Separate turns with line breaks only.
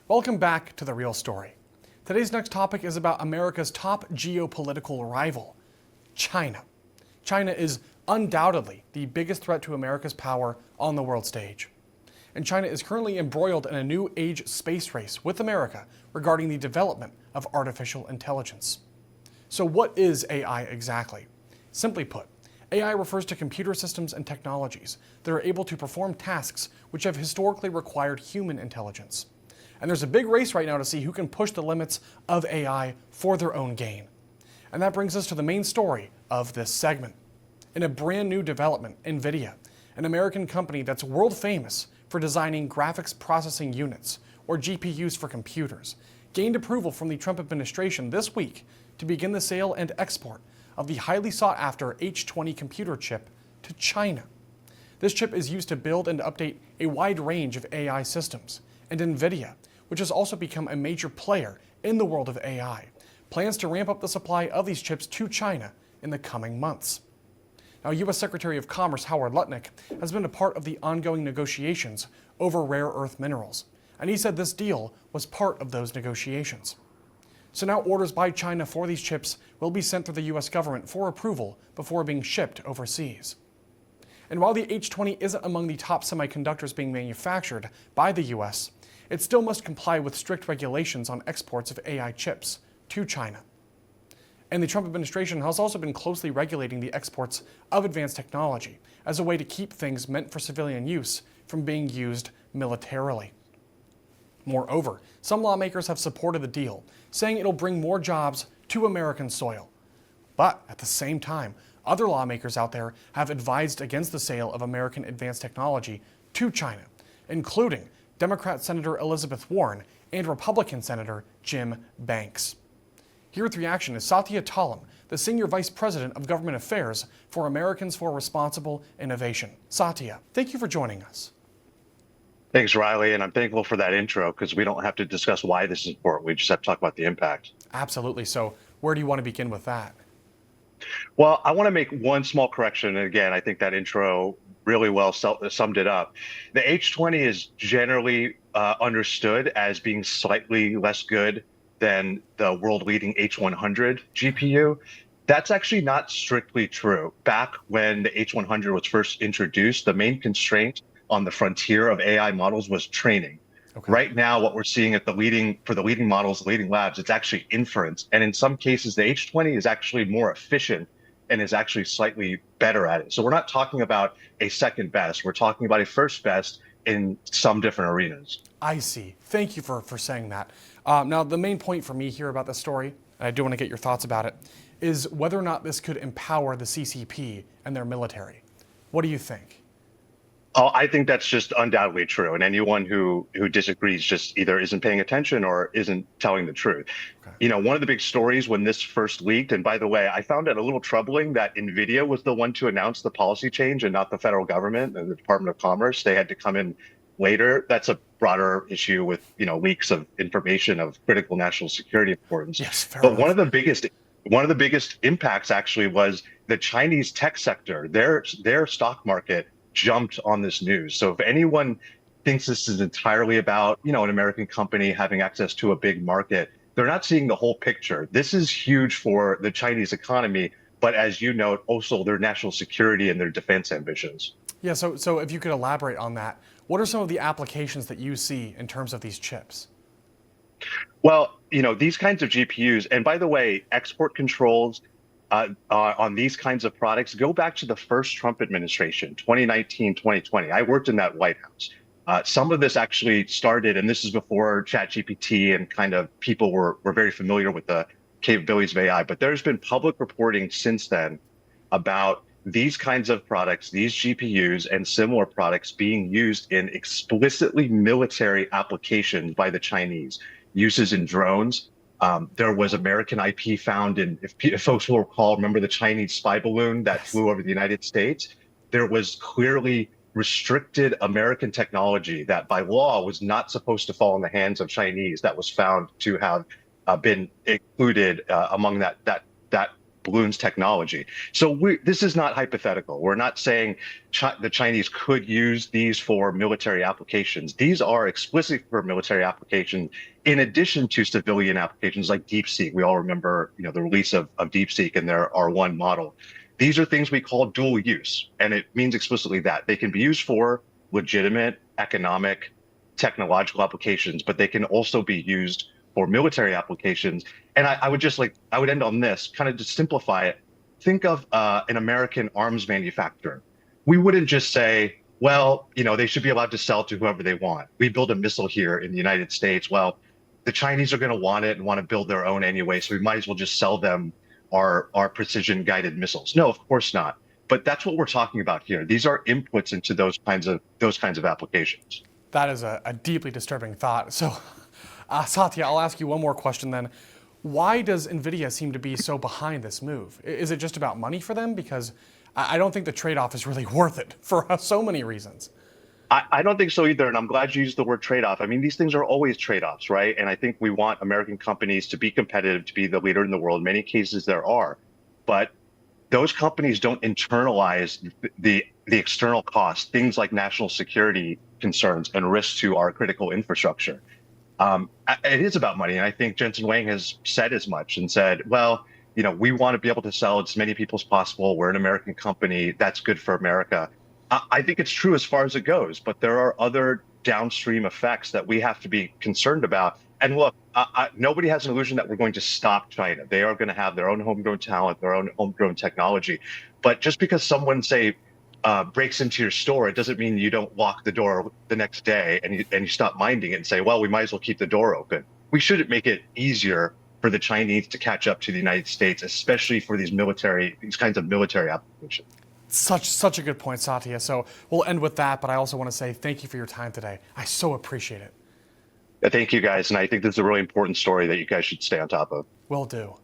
Welcome back to The Real Story. Today's next topic is about America's top geopolitical rival, China. China is undoubtedly the biggest threat to America's power on the world stage. And China is currently embroiled in a new age space race with America regarding the development of artificial intelligence. So what is AI exactly? Simply put, AI refers to computer systems and technologies that are able to perform tasks which have historically required human intelligence. And there's a big race right now to see who can push the limits of AI for their own gain. And that brings us to the main story of this segment. In a brand new development, Nvidia, an American company that's world famous for designing graphics processing units, or GPUs for computers, gained approval from the Trump administration this week to begin the sale and export of the highly sought after H20 computer chip to China. This chip is used to build and update a wide range of AI systems, and Nvidia, which has also become a major player in the world of AI, plans to ramp up the supply of these chips to China in the coming months. Now, U.S. Secretary of Commerce Howard Lutnick has been a part of the ongoing negotiations over rare earth minerals, and he said this deal was part of those negotiations. So now orders by China for these chips will be sent through the U.S. government for approval before being shipped overseas. And while the H20 isn't among the top semiconductors being manufactured by the U.S., it still must comply with strict regulations on exports of AI chips to China. And the Trump administration has also been closely regulating the exports of advanced technology as a way to keep things meant for civilian use from being used militarily. Moreover, some lawmakers have supported the deal, saying it'll bring more jobs to American soil. But at the same time, other lawmakers out there have advised against the sale of American advanced technology to China, including Democrat Senator Elizabeth Warren and Republican Senator Jim Banks. Here with reaction is Satya Thallam, the Senior Vice President of Government Affairs for Americans for Responsible Innovation. Satya, thank you for joining us.
Thanks, Riley, and I'm thankful for that intro because we don't have to discuss why this is important. We just have to talk about the impact.
Absolutely. So where do you want to begin with that?
Well, I want to make one small correction. And again, I think that intro really well summed it up. The H20 is generally understood as being slightly less good than the world-leading H100 GPU. That's actually not strictly true. Back when the H100 was first introduced, the main constraint on the frontier of AI models was training. Okay. Right now, what we're seeing for the leading models, the leading labs, it's actually inference. And in some cases, the H20 is actually more efficient and is actually slightly better at it. So we're not talking about a second best. We're talking about a first best in some different arenas.
I see. Thank you for saying that. Now, the main point for me here about this story, and I do want to get your thoughts about it, is whether or not this could empower the CCP and their military. What do you think?
Oh, I think that's just undoubtedly true. And anyone who disagrees just either isn't paying attention or isn't telling the truth. Okay. You know, one of the big stories when this first leaked, and by the way, I found it a little troubling that Nvidia was the one to announce the policy change and not the federal government and the Department of Commerce. They had to come in later. That's a broader issue with, leaks of information of critical national security importance.
Yes,
but enough. One of the biggest impacts actually was the Chinese tech sector. Their stock market jumped on this news. So if anyone thinks this is entirely about, an American company having access to a big market, they're not seeing the whole picture. This is huge for the Chinese economy, but as you note, also their national security and their defense ambitions.
Yeah, so if you could elaborate on that, what are some of the applications that you see in terms of these chips?
Well, these kinds of GPUs, and by the way, export controls on these kinds of products go back to the first Trump administration, 2019, 2020. I worked in that White House. Some of this actually started, and this is before ChatGPT and kind of people were very familiar with the capabilities of AI, but there's been public reporting since then about these kinds of products, these GPUs and similar products being used in explicitly military applications by the Chinese, uses in drones. There was American IP found in, if folks will recall, remember the Chinese spy balloon that flew over the United States? There was clearly restricted American technology that by law was not supposed to fall in the hands of Chinese that was found to have been included among that balloons technology. So this is not hypothetical. We're not saying the Chinese could use these for military applications. These are explicitly for military applications, in addition to civilian applications like DeepSeek. We all remember, the release of DeepSeek and their R1 model. These are things we call dual use, and it means explicitly that they can be used for legitimate economic, technological applications, but they can also be used for military applications. And I would end on this, kind of to simplify it. Think of an American arms manufacturer. We wouldn't just say, well, they should be allowed to sell to whoever they want. We build a missile here in the United States. Well, the Chinese are going to want it and want to build their own anyway, so we might as well just sell them our precision guided missiles. No, of course not. But that's what we're talking about here. These are inputs into those kinds of applications.
That is a deeply disturbing thought. So, Satya, I'll ask you one more question then. Why does Nvidia seem to be so behind this move? Is it just about money for them? Because I don't think the trade-off is really worth it for so many reasons.
I don't think so either, and I'm glad you used the word trade-off. I mean, these things are always trade-offs, right? And I think we want American companies to be competitive, to be the leader in the world. In many cases, there are, but those companies don't internalize the external costs, things like national security concerns and risks to our critical infrastructure. It is about money, and I think Jensen Huang has said as much and said, well, we want to be able to sell to as many people as possible. We're an American company. That's good for America. I think it's true as far as it goes, but there are other downstream effects that we have to be concerned about. And look, nobody has an illusion that we're going to stop China. They are going to have their own homegrown talent, their own homegrown technology. But just because someone, say, breaks into your store, it doesn't mean you don't lock the door the next day and you stop minding it and say, well, we might as well keep the door open. We shouldn't make it easier for the Chinese to catch up to the United States, especially for these kinds of military applications.
Such a good point, Satya. So we'll end with that, but I also want to say thank you for your time today. I so appreciate it.
Thank you, guys. And I think this is a really important story that you guys should stay on top of.
Will do.